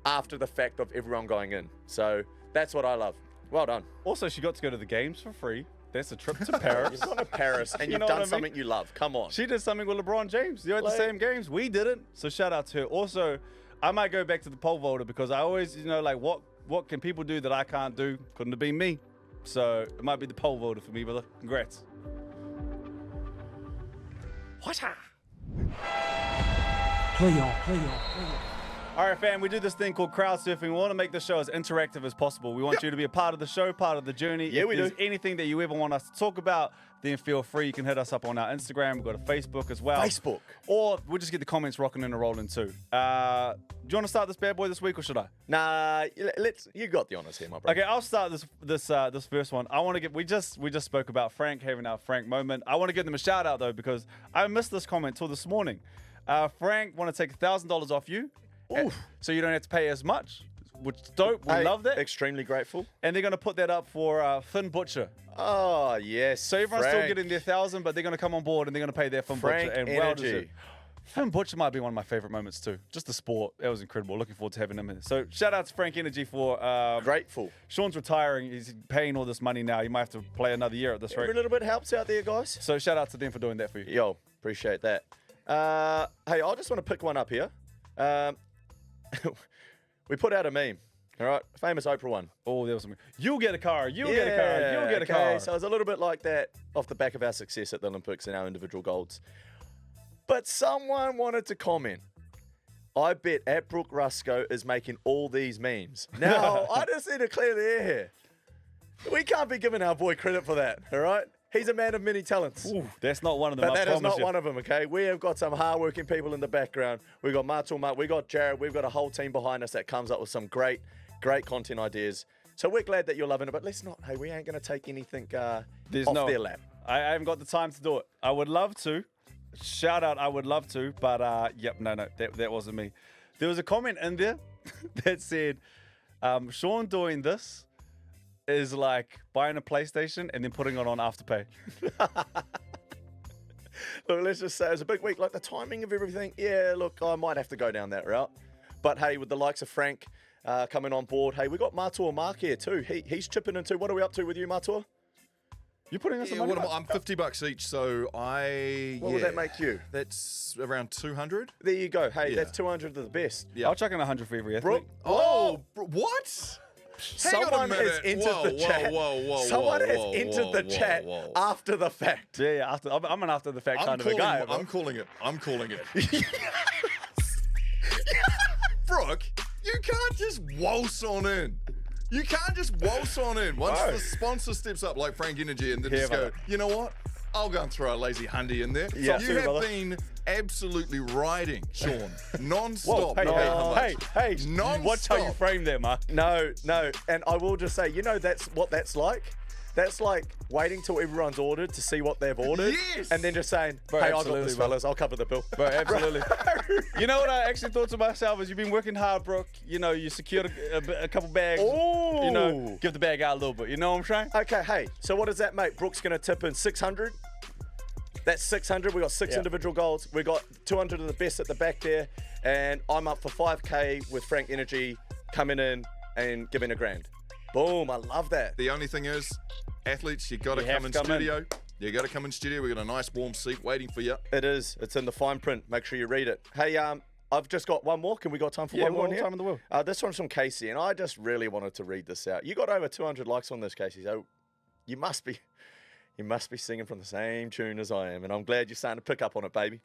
after the fact of everyone going in. So that's what I love. Well done. Also, she got to go to the games for free. That's a trip to Paris. You've gone to Paris and You you've know done what I mean? something you love. Come on. She did something with LeBron James. You're at the Like- same games. We didn't. So shout out to her. Also, I might go back to the Polevaulter because I always, like, what can people do that I can't do? Couldn't have been me. So it might be the Polevaulter for me, brother. Congrats. Play on. All right, fam, we do this thing called crowd surfing. We want to make the show as interactive as possible. We want you to be a part of the show, part of the journey. Yeah, if we there's do. anything that you ever want us to talk about, then feel free. You can hit us up on our Instagram. We've got a Facebook as well. Facebook. Or we'll just get the comments rocking and rolling too. Do you want to start this bad boy this week or should I? Nah, you got the honors here, my brother. Okay, I'll start this first one. I want to get we just spoke about Frank having our Frank moment. I want to give them a shout out though because I missed this comment till this morning. Frank want to take $1,000 off you, so you don't have to pay as much, which is dope. We Hey, love that. Extremely grateful. And they're gonna put that up for Finn Butcher. Oh, yes. So everyone's Frank. still getting their 1,000, but they're gonna come on board and they're gonna pay their Finn Frank Butcher. And energy. well deserved. Finn Butcher might be one of my favorite moments too. Just the sport, that was incredible. Looking forward to having him in. So shout out to Frank Energy for Grateful. Sean's retiring. He's paying all this money now. You might have to play another year at this Every rate. little bit helps out there, guys. So shout out to them for doing that for you. Yo, appreciate that. Hey, I just want to pick one up here. We put out a meme, all right? Famous Oprah one. Oh, there was something. You'll get a car. You'll get a car. You'll get a car. So it's a little bit like that off the back of our success at the Olympics and our individual golds. But someone wanted to comment. I bet at Brook Ruscoe is making all these memes. Now, I just need to clear the air here. We can't be giving our boy credit for that, all right? He's a man of many talents. Ooh, that's not one of them. But I that is promise not you. one of them, okay? We have got some hardworking people in the background. We've got Marc, we got Jared, we've got a whole team behind us that comes up with some great content ideas. So we're glad that you're loving it, but let's not, hey, we ain't going to take anything off their lap. I haven't got the time to do it. I would love to. Shout out, I would love to, but yep, no, that wasn't me. There was a comment in there that said, Shaun doing this is like buying a PlayStation and then putting it on Afterpay. Look, let's just say it was a big week. Like the timing of everything, yeah, look, I might have to go down that route. But hey, with the likes of Frank coming on board, hey, we got Marc here too. He's chipping in too. What are we up to with you, Marc? You putting us Yeah, some money? I'm $50 each, so What would that make you? That's around 200. There you go. Hey, Yeah. that's 200 of the best. Yeah. I'll chuck in 100 for every athlete. Brooke, Oh, what? Hang on a someone has minute. entered Whoa, the chat. whoa, Someone has whoa, entered whoa, the whoa, chat whoa. after the fact. Yeah, I'm an after the fact kind of a guy. bro. I'm calling it. Brooke, you can't just waltz on in. You can't just waltz on in. Once No. the sponsor steps up like Frank Energy and then Yeah, just go, brother. you know what? I'll go and throw a lazy hundy in there. Yeah. You Sorry, have brother. been absolutely riding, Sean, non-stop. Hey, how hey, much? hey, hey. Non-stop. Watch how you frame there, Marc. No. And I will just say, that's what that's like? That's like waiting till everyone's ordered to see what they've ordered. Yes. And then just saying, Bro, hey, I got absolutely, this, bro. fellas. I'll cover the bill. Bro, absolutely. You know what I actually thought to myself is you've been working hard, Brook. You secured a couple bags. Ooh. Give the bag out a little bit. You know what I'm saying? Okay, hey, so what does that make? Brooke's going to tip in 600. That's 600. We got six Yeah. individual goals. We got 200 of the best at the back there. And I'm up for 5K with Frank Energy coming in and giving $1,000. Boom, I love that. The only thing is, athletes, you got to You come have in to come in. studio. You got to come in studio. We got a nice warm seat waiting for you. It is. It's in the fine print. Make sure you read it. Hey, I've just got one more. Can we got time for one more all in here? time in the world. This one's from Casey, and I just really wanted to read this out. You got over 200 likes on this, Casey. So you must be singing from the same tune as I am, and I'm glad you're starting to pick up on it, baby.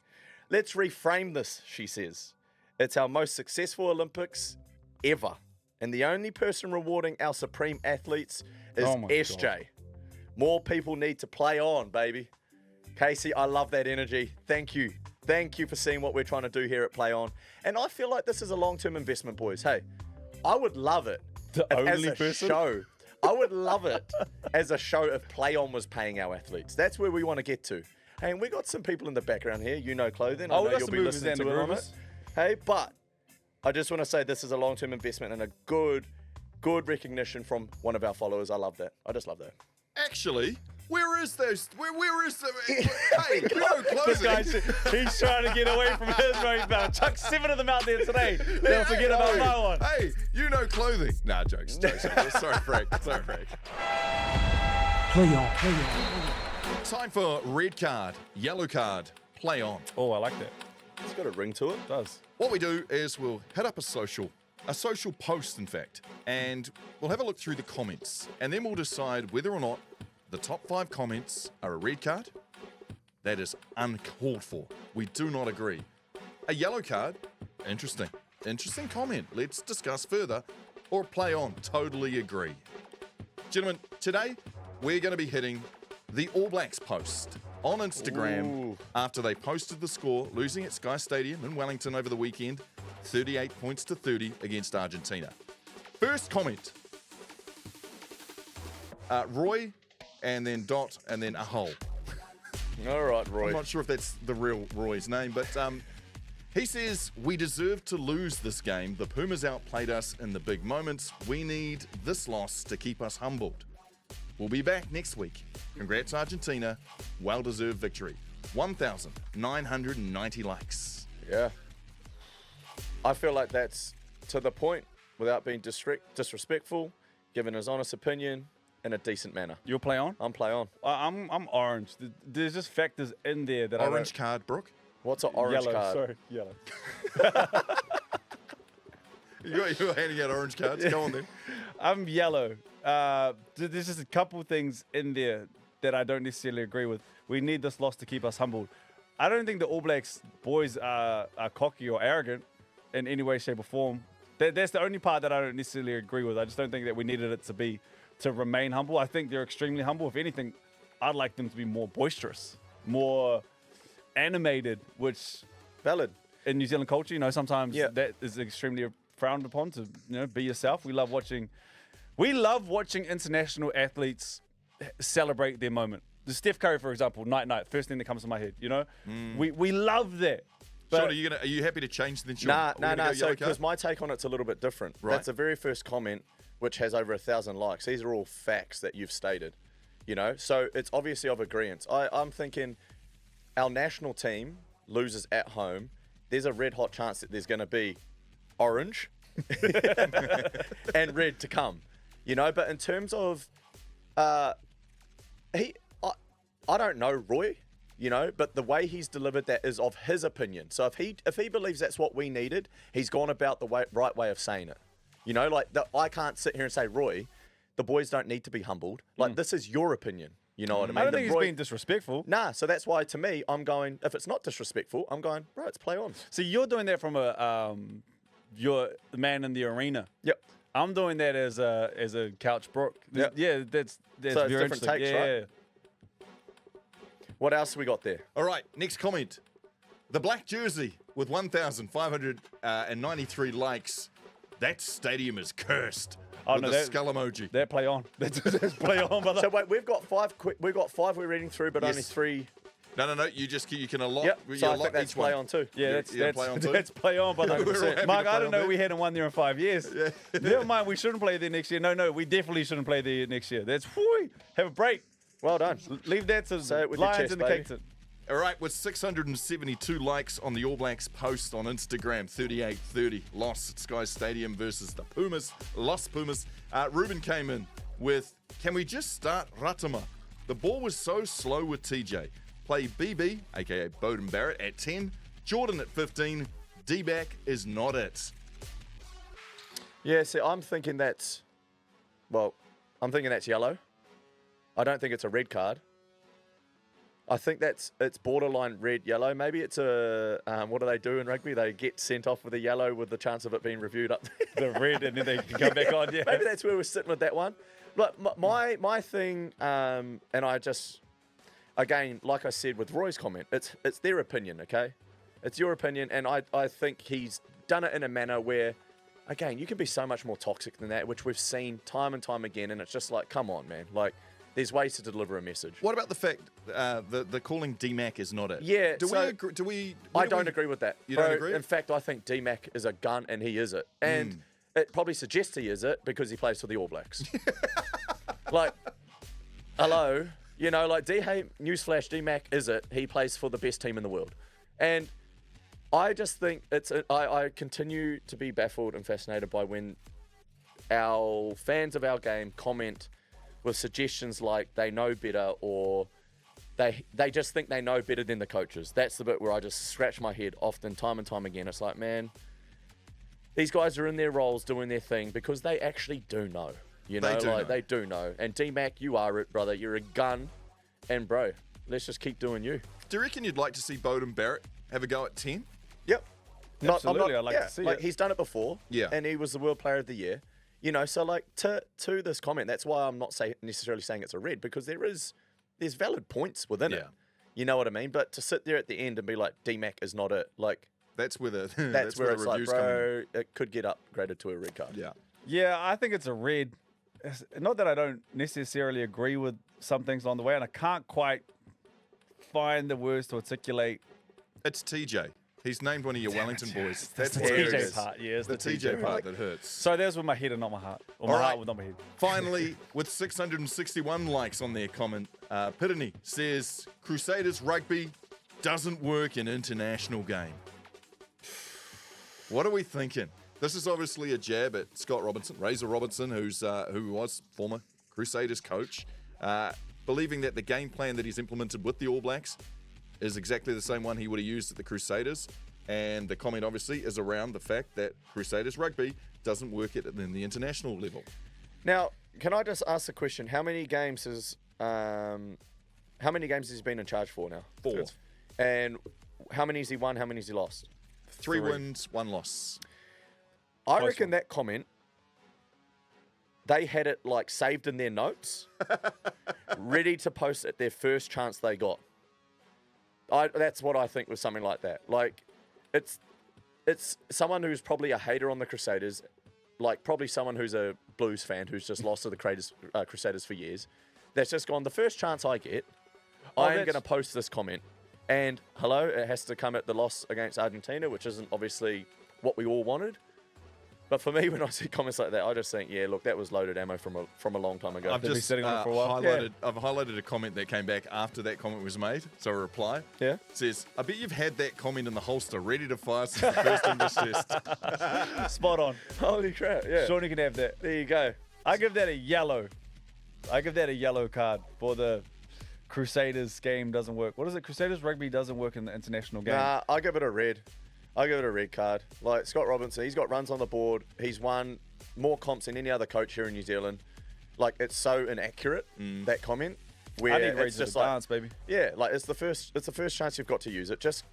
Let's reframe this, she says. It's our most successful Olympics ever, and the only person rewarding our supreme athletes is Oh my SJ. God. More people need to play on, baby. Casey, I love that energy. Thank you. Thank you for seeing what we're trying to do here at Play On. And I feel like this is a long-term investment, boys. Hey, I would love it The if, only as a person? show. I would love it as a show if Play On was paying our athletes. That's where we want to get to. Hey, and we got some people in the background here. Clothing. I Oh, we know got you'll some be movers listening and to the it on it. groovers. Hey, but I just want to say this is a long-term investment and a good recognition from one of our followers. I love that. I just love that. Actually, where is those? Where is the? Hey, This clothing. guy's he's trying to get away from his right now. Chuck 7 of them out there today. They'll forget about my one. Hey, clothing. Nah, jokes. Sorry, Frank. Play on. Time for red card, yellow card, play on. Oh, I like that. It's got a ring to it. It does. What we do is we'll hit up a social post, in fact, and we'll have a look through the comments, and then we'll decide whether or not the top 5 comments are a red card. That is uncalled for. We do not agree. A yellow card, interesting comment. Let's discuss further. Or play on, totally agree. Gentlemen, today we're going to be hitting the All Blacks post on Instagram Ooh. after they posted the score, losing at Sky Stadium in Wellington over the weekend, 38 points to 30 against Argentina. First comment, Roy, and then Dot, and then Ahol. All right, Roy. I'm not sure if that's the real Roy's name, but he says, we deserve to lose this game. The Pumas outplayed us in the big moments. We need this loss to keep us humbled. We'll be back next week. Congrats, Argentina. Well-deserved victory. 1,990 likes. Yeah. I feel like that's to the point without being disrespectful, giving his honest opinion in a decent manner. You'll play on? I'm Play On. I'm orange. There's just factors in there that Orange I card, Brook. What's an orange yellow, card? Sorry, yellow. You're handing out orange cards. Go on then. I'm yellow. There's just a couple things in there that I don't necessarily agree with. We need this loss to keep us humbled. I don't think the All Blacks boys are cocky or arrogant in any way, shape, or form. That's the only part that I don't necessarily agree with. I just don't think that we needed it to remain humble. I think they're extremely humble. If anything, I'd like them to be more boisterous, more animated, which Valid. in New Zealand culture, sometimes Yeah. that is extremely frowned upon to, be yourself. We love watching international athletes celebrate their moment. The Steph Curry, for example, night, first thing that comes to my head, We love that. Sean, But are you happy to change then, Sean? Nah. Are we gonna go So, yellow because card? my take on it's a little bit different. Right. That's the very first comment, which has over 1,000 likes. These are all facts that you've stated, So it's obviously of agreement. I'm thinking our national team loses at home. There's a red hot chance that there's going to be orange and red to come, But in terms of, I don't know Roy, but the way he's delivered that is of his opinion. So if he believes that's what we needed, he's gone about the right way of saying it. I can't sit here and say, Roy, the boys don't need to be humbled. This is your opinion. You know what I mean? I don't The think he's Roy- being disrespectful. Nah, so that's why to me, I'm going, if it's not disrespectful, I'm going, right, it's Play On. See, you're doing that from you're the man in the arena. Yep. I'm doing that as a couch Brook. Yep. Yeah, that's So it's very different interesting. takes, yeah. right? What else we got there? All right, next comment. The black jersey with 1,593 likes. That stadium is cursed. Oh, with no, the that- skull emoji. That play on. That's play on, brother. So wait, we've got five we're reading through, but only Yes. 3. No. You can allot. Yep. you So I allot think that's each one. play on too. Yeah, play on too? that's play on, brother. We're all happy Marc, to I play don't on know. that. We hadn't won there in 5 years. Never mind, we shouldn't play there next year. No, we definitely shouldn't play there next year. That's whoo, have a break. Well done. Leave that to Say it with your Lions chest, and the baby. Captain. All right, with 672 likes on the All Blacks post on Instagram, 38-30 loss at Sky Stadium versus the Pumas, Los Pumas. Ruben came in with, can we just start Ratama? The ball was so slow with TJ. Play BB, aka Bowden Barrett, at 10, Jordan at 15, D-back is not it. Yeah, see, I'm thinking that's yellow. I don't think it's a red card. I think it's borderline red yellow. Maybe it's a what do they do in rugby? They get sent off with a yellow with the chance of it being reviewed up. The red, and then they can come back on. Yeah. Maybe that's where we're sitting with that one. Look, my thing, and I just, again, like I said with Roy's comment, it's their opinion, okay? It's your opinion, and I think he's done it in a manner where, again, you can be so much more toxic than that, which we've seen time and time again, and it's just like, come on, man. Like, there's ways to deliver a message. What about the fact the calling D-Mac is not it? Yeah, Do so- we agree? I don't agree with that. You Bro, don't agree? In fact, I think D-Mac is a gun, and he is it. And it probably suggests he is it because he plays for the All Blacks. Like, hello, you know, like newsflash, D-Mac is it. He plays for the best team in the world. And I just think I continue to be baffled and fascinated by when our fans of our game comment with suggestions like they know better or they just think they know better than the coaches. That's the bit where I just scratch my head often, time and time again. It's like, man, these guys are in their roles doing their thing because they actually do know. You know, they do know. And D-Mac, you are it, brother. You're a gun. And, bro, let's just keep doing you. Do you reckon you'd like to see Bowden Barrett have a go at 10? Yep. Absolutely, I'd like to see it. He's done it before. Yeah. And he was the World Player of the Year. You know, so like to this comment, that's why I'm not necessarily saying it's a red, because there's valid points within it. You know what I mean? But to sit there at the end and be like, D-Mac is not it, like That's where the that's where the it's like, reviews come in. bro, it could get upgraded to a red card. Yeah. Yeah, I think it's a red. Not that I don't necessarily agree with some things along the way, and I can't quite find the words to articulate. It's TJ. He's named one of your Wellington boys. That's the what it TJ is. part, yeah, it's the the TJ TJ part that hurts. So there's with my head and not my heart. Or my All heart right. with not my head. Finally, with 661 likes on their comment, Pitney says Crusaders rugby doesn't work in international game. What are we thinking? This is obviously a jab at Scott Robinson, Razor Robinson, who was former Crusaders coach, believing that the game plan that he's implemented with the All Blacks is exactly the same one he would have used at the Crusaders. And the comment obviously is around the fact that Crusaders rugby doesn't work in the international level. Now, can I just ask the question? How many games has he been in charge for now? 4. And how many has he won? How many has he lost? 3 wins, 1 loss. I Close reckon one. that comment, they had it like saved in their notes, ready to post at their first chance they got. That's what I think was something like that. Like, it's someone who's probably a hater on the Crusaders, like probably someone who's a Blues fan who's just lost to the Crusaders for years. That's just gone, the first chance I get, I am that's- going to post this comment. And hello, it has to come at the loss against Argentina, which isn't obviously what we all wanted. But for me, when I see comments like that, I just think, yeah, look, that was loaded ammo from a long time ago. I've They've been just sitting on it for a while. I've highlighted a comment that came back after that comment was made. So a reply. Yeah. It says, I bet you've had that comment in the holster ready to fire since the first English test. Spot on. Holy crap, yeah. Shaun, you can have that. There you go. I give that a yellow. I give that a yellow card for the Crusaders game doesn't work. What is it? Crusaders rugby doesn't work in the international game. Nah, I give it a red. I give it a red card. Like Scott Robinson, he's got runs on the board. He's won more comps than any other coach here in New Zealand. Like, it's so inaccurate, that comment. Where I need it's Razor just to like, dance, baby. yeah, like it's the first chance you've got to use it. Just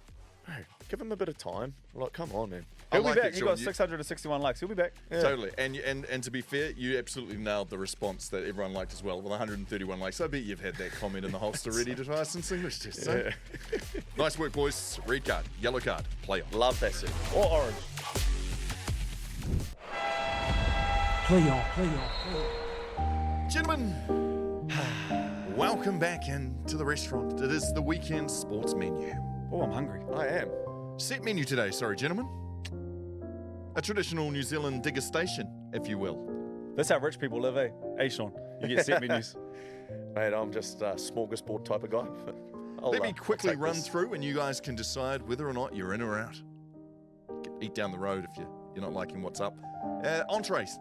Hey, give him a bit of time. Like, come on, man. I He'll like be it, back. He Shaun. got 661 likes. He'll be back. Totally. And to be fair, you absolutely nailed the response that everyone liked as well with 131 likes. I bet you've had that comment in the holster ready to try some English tests. So. Nice work, boys. Red card, yellow card, play on. Love that, sir. Or orange. Play on. Gentlemen, welcome back into the restaurant. It is the weekend sports menu. Oh, I'm hungry. I am. Set menu today, sorry, gentlemen. A traditional New Zealand degustation, if you will. That's how rich people live, eh? Hey, Shaun, you get set menus. Mate, I'm just a smorgasbord type of guy. But Let me quickly I'll take run this. through and you guys can decide whether or not you're in or out. Eat down the road if you're not liking what's up. Entrees.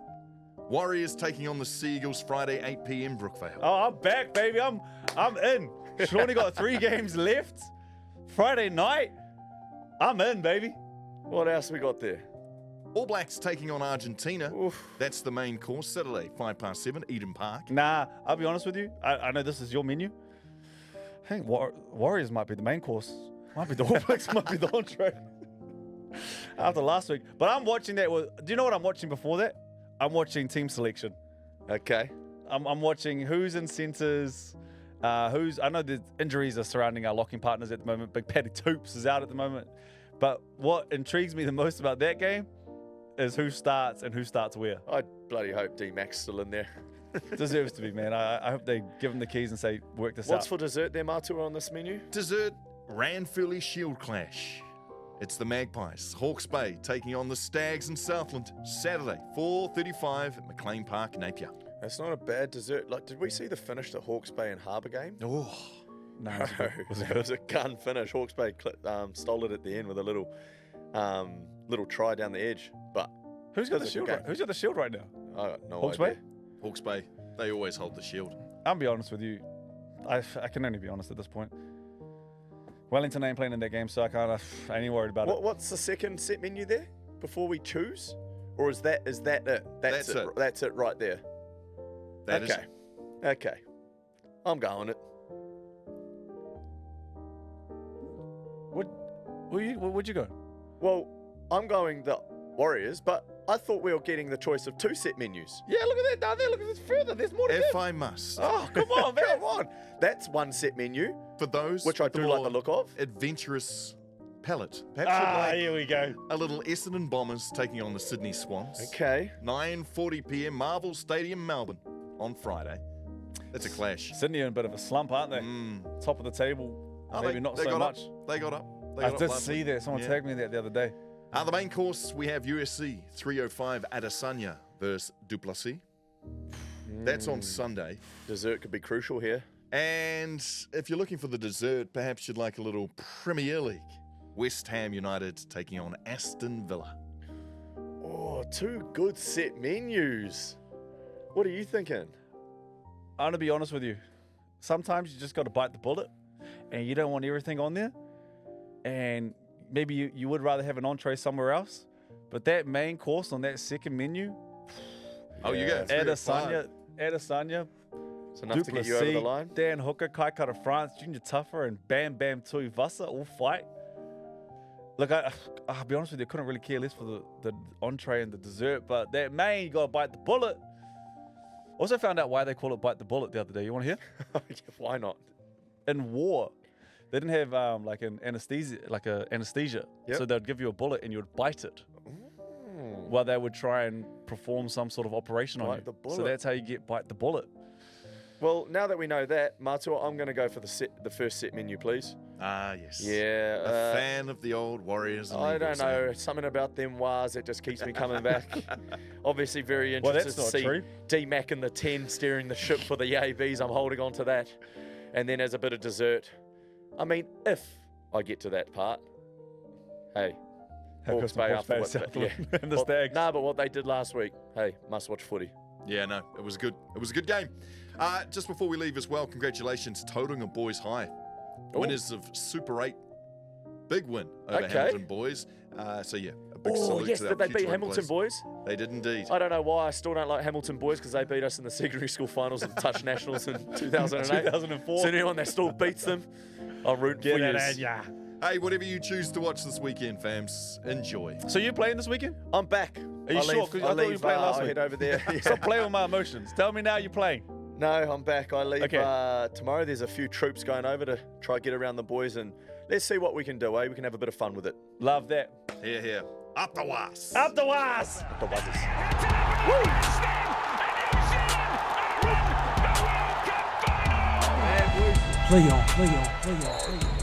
Warriors taking on the Seagulls Friday, 8 p.m. Brookvale. Oh, I'm back, baby. I'm in. Shawnee got 3 games left. Friday night. I'm in, baby. What else we got there? All Blacks taking on Argentina. Oof. That's the main course. Saturday, 7:05, Eden Park. Nah, I'll be honest with you. I know this is your menu. I think Warriors might be the main course. Might be the All Blacks, might be the entree. After last week. But I'm watching that. Do you know what I'm watching before that? I'm watching team selection. Okay. I'm watching who's in centres, I know the injuries are surrounding our locking partners at the moment. Big Paddy Toops is out at the moment. But what intrigues me the most about that game is who starts and who starts where. I bloody hope D-Mac's still in there. Deserves to be, man. I hope they give him the keys and say, work this What's out. for dessert there, Matua, on this menu? Dessert, Ranfurly Shield Clash. It's the Magpies, Hawke's Bay, taking on the Stags in Southland. Saturday, 4:35 at McLean Park, Napier. That's not a bad dessert. Like, did we see the finish at Hawke's Bay and Harbour game? Oh, No, It was a gun finish. Hawke's Bay stole it at the end with a little try down the edge. But who's got it the was a shield good right? game. Who's got the shield right now? I got no Hawke's idea. Bay? Hawke's Bay, they always hold the shield. I'll be honest with you. I can only be honest at this point. Wellington ain't playing in that game, so I ain't worried about it. What's the second set menu there before we choose? Or is that it? That's it. That's it right there. That is Okay. Okay. I'm going it. Where'd you go? Well, I'm going the Warriors, but I thought we were getting the choice of 2 set menus. Yeah, look at that down there. Look at this further. There's more to If give. I must, Oh, come on, man. Come on. That's one set menu, for those which I with do the like the more look of. adventurous palate, perhaps you'd like Here we go. a little Essendon Bombers taking on the Sydney Swans. Okay. 9:40 p.m. Marvel Stadium, Melbourne, on Friday. That's a clash. Sydney in a bit of a slump, aren't they? Top of the table. Oh, Maybe not they so got much. Up. They got up. They I got up did last see week. that. Someone Yeah. tagged me that the other day. The main course, we have USC 305 Adesanya versus Duplessis. That's on Sunday. Dessert could be crucial here. And if you're looking for the dessert, perhaps you'd like a little Premier League. West Ham United taking on Aston Villa. Oh, 2 good set menus. What are you thinking? I'm going to be honest with you. Sometimes you just got to bite the bullet and you don't want everything on there. And maybe you would rather have an entree somewhere else. But that main course on that second menu, Oh, you got 305. Adesanya, It's enough to get you over the line. Dan Hooker, Kai Kara France, Junior Tuffer, and Bam Bam Tui Vasa all fight. Look, I'll be honest with you, I couldn't really care less for the entree and the dessert, but that main, you got to bite the bullet. Also found out why they call it bite the bullet the other day. You want to hear? Yeah, why not? In war, they didn't have like an anesthesia. Yep. So they'd give you a bullet and you would bite it. While they would try and perform some sort of operation on Bite you. the bullet. So that's how you get bite the bullet. Well, now that we know that, Matua, I'm going to go for the first set menu, please. Ah, yes. Yeah. A fan of the old Warriors and I don't Eagles, know. eh? Something about them wars that just keeps me coming back. Obviously, very Well, interested that's to not see true. D-Mac in the 10 steering the ship for the ABs. I'm holding on to that. And then as a bit of dessert, I mean, if I get to that part, hey, Hawke's Bay after what, and the Stags. Nah, but what they did last week, hey, must watch footy. Yeah, no, it was good. It was a good game. Just before we leave as well, congratulations, Tauranga Boys High. Winners of Super 8. Big win over Okay. Hamilton Boys. So yeah, a big Oh, salute yes, to our did they future beat run Hamilton players. boys? They did indeed. I don't know why. I still don't like Hamilton boys because they beat us in the secondary school finals of the Touch Nationals in 2008. 2004. So anyone that still beats them, I'll root for Get you. it, ya. Hey, whatever you choose to watch this weekend, fams, enjoy. So you're playing this weekend? I'm back. Are you sure? Because I thought you were playing last I'll week. head over there. Yeah. Stop playing with my emotions. Tell me now you're playing. No, I'm back. I leave Okay. tomorrow. There's a few troops going over to try get around the boys, and let's see what we can do, eh? We can have a bit of fun with it. Love that. Here, here. Up the was. Up the was! The Wuzzers. Play on, play on, play on, play on.